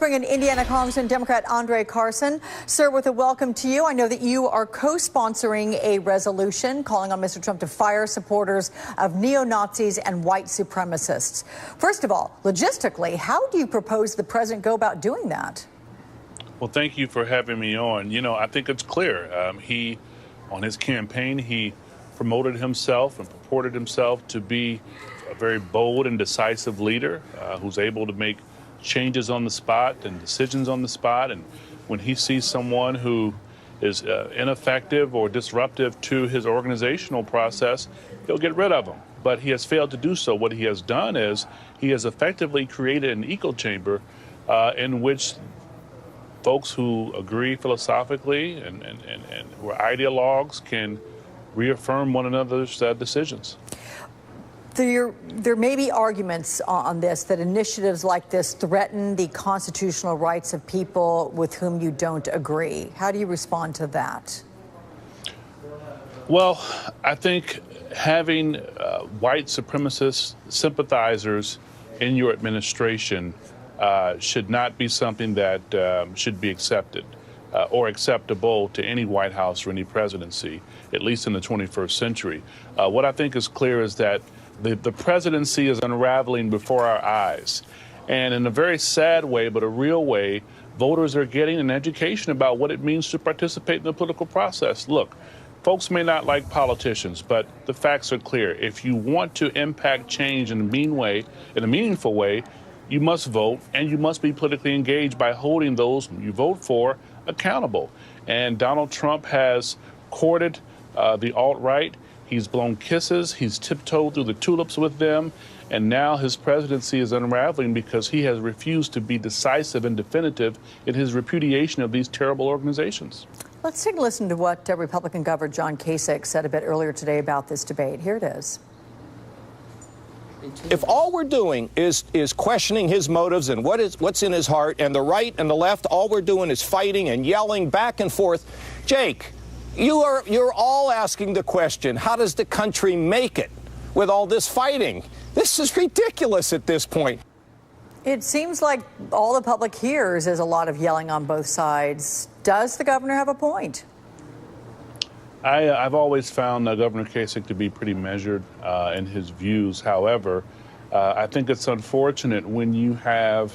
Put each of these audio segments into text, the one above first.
bring in Indiana Congressman Democrat André Carson. Sir, with a welcome to you. I know that you are co-sponsoring a resolution calling on Mr. Trump to fire supporters of neo-Nazis and white supremacists. First of all, logistically, how do you propose the president go about doing that? Well, thank you for having me on. You know, I think it's clear. On his campaign, he promoted himself and purported himself to be a very bold and decisive leader who's able to make changes on the spot and decisions on the spot. And when he sees someone who is ineffective or disruptive to his organizational process, he'll get rid of them. But he has failed to do so. What he has done is he has effectively created an echo chamber in which folks who agree philosophically and who are ideologues can reaffirm one another's decisions. There may be arguments on this that initiatives like this threaten the constitutional rights of people with whom you don't agree. How do you respond to that? Well, I think having white supremacist sympathizers in your administration should not be something that should be accepted or acceptable to any White House or any presidency, at least in the 21st century. What I think is clear is that the presidency is unraveling before our eyes. And in a very sad way, but a real way, voters are getting an education about what it means to participate in the political process. Look, folks may not like politicians, but the facts are clear. If you want to impact change in a meaningful way, you must vote, and you must be politically engaged by holding those you vote for accountable. And Donald Trump has courted the alt-right. He's blown kisses. He's tiptoed through the tulips with them. And now his presidency is unraveling because he has refused to be decisive and definitive in his repudiation of these terrible organizations. Let's take a listen to what Republican Governor John Kasich said a bit earlier today about this debate. Here it is. If all we're doing is questioning his motives and what's in his heart, and the right and the left, all we're doing is fighting and yelling back and forth, Jake, you're all asking the question, how does the country make it with all this fighting? This is ridiculous at this point. It seems like all the public hears is a lot of yelling on both sides. Does the governor have a point? I've always found Governor Kasich to be pretty measured in his views. However, I think it's unfortunate when you have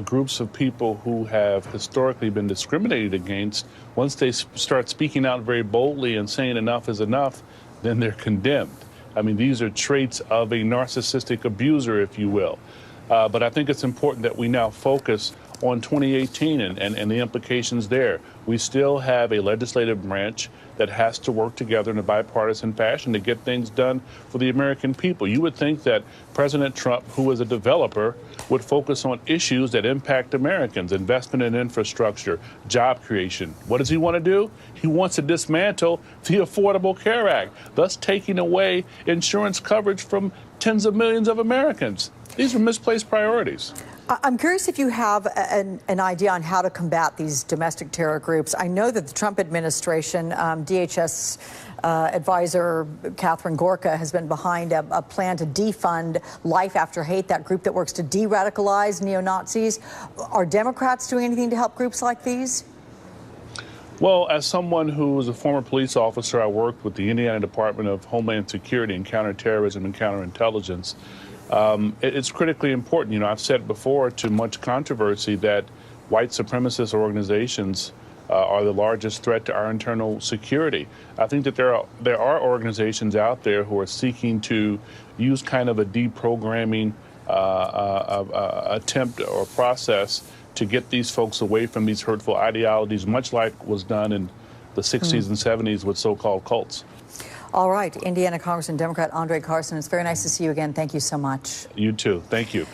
groups of people who have historically been discriminated against. Once they start speaking out very boldly and saying enough is enough, then they're condemned. I mean, these are traits of a narcissistic abuser, if you will. But I think it's important that we now focus on 2018 and the implications there. We still have a legislative branch that has to work together in a bipartisan fashion to get things done for the American people. You would think that President Trump, who is a developer, would focus on issues that impact Americans, investment in infrastructure, job creation. What does he want to do? He wants to dismantle the Affordable Care Act, thus taking away insurance coverage from tens of millions of Americans. These are misplaced priorities. I'm curious if you have an idea on how to combat these domestic terror groups. I know that the Trump administration, DHS advisor Catherine Gorka has been behind a plan to defund Life After Hate, that group that works to de-radicalize neo-Nazis. Are Democrats doing anything to help groups like these? Well, as someone who was a former police officer, I worked with the Indiana Department of Homeland Security and Counterterrorism and Counterintelligence. It's critically important. You know, I've said before, to much controversy, that white supremacist organizations are the largest threat to our internal security. I think that there are organizations out there who are seeking to use kind of a deprogramming attempt or process to get these folks away from these hurtful ideologies, much like was done in the 60s and 70s with so-called cults. All right. Indiana Congressman Democrat André Carson, it's very nice to see you again. Thank you so much. You too. Thank you.